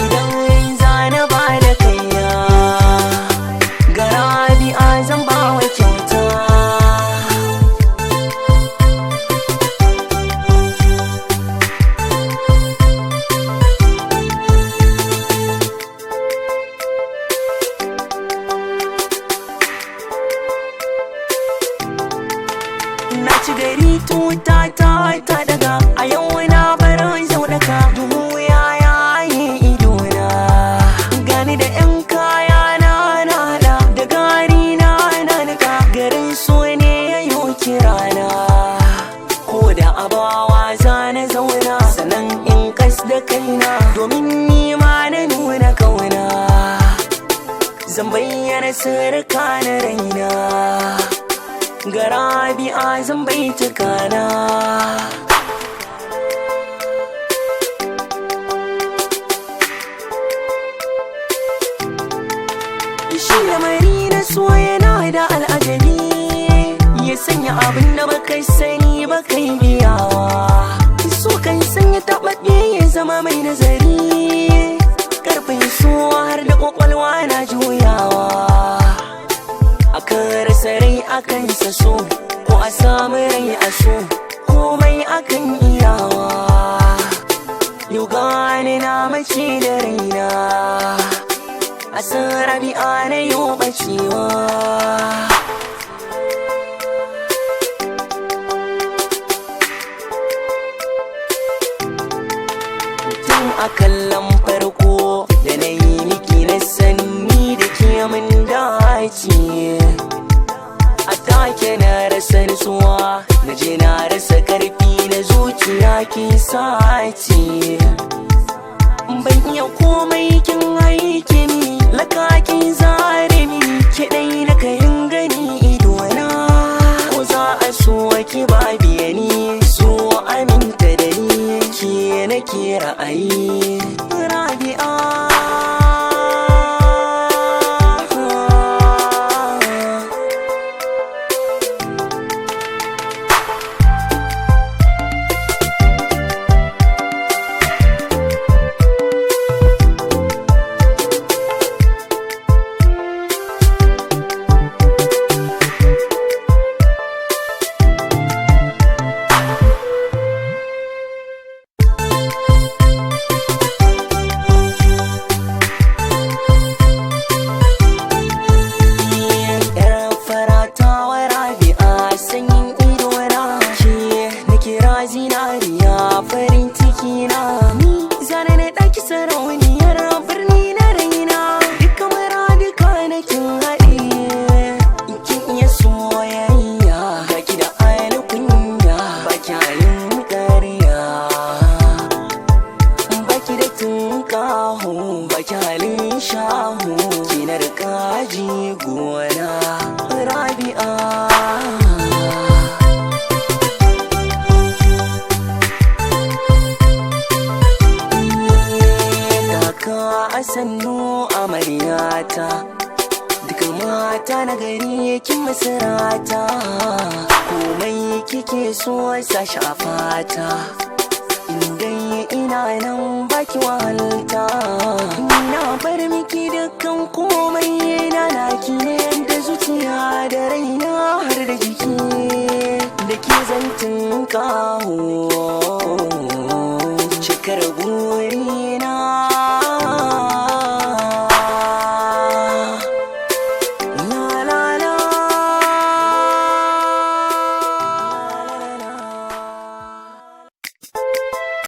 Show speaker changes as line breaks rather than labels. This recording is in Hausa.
idan zana ba da kaina ga Rabi'a zan ba wa kyauta. Na ci gari tuta ta daga a yau na bar zaunaka duhu ya yaye idona gani da yan kaya na nada da gari na nika garin so ne yayo kirana ko da abawa zana zauna sanan in kas da kaina domin ni ma na nuna kauna zan bayyana sirrika na raina ga Rabi'a zan baituka na. Shi lamari na so yana da al'ajabi ya sanya abin da baka sani baka yi biyawa so kan sanya taɓaɓɓe ya zama mai nazari karfin so har da ƙwaƙwalwa na juyawa akan rasa rai akan sa so ko a samu rai a so komai akan iyawa yau gani na mace da raina a san Rabi'a na yau bacewa. Tun a kallon farko da na yi miki na sanni da ke min dace a take na rasa nutsuwa na je na rasa karfi na zuciya ke sace ban iya komai kin aiki ni lakakin zare ni kiɗai na kayan gani idona ko za a so ki ba biya ni so aminta da ni ke nake ra'ayi Rabi'a. Zinariya farin ciki na ni zane na ɗaki sarauniyar birni na raina duka muraduka na kin haɗe kin iya soyayya baki da ainihin kunya baki halin ƙarya baki da tunƙaho baki halin shaho kinar kaji gona Rabi'a. A sannu amaryata duka mata na gari kin masarata komai kike so sashi a fata indai ina nan baki wahalta na bar miki dukkan komai na naki ne da zuciya da raina har da jiki da ke zantin kaho cikar buri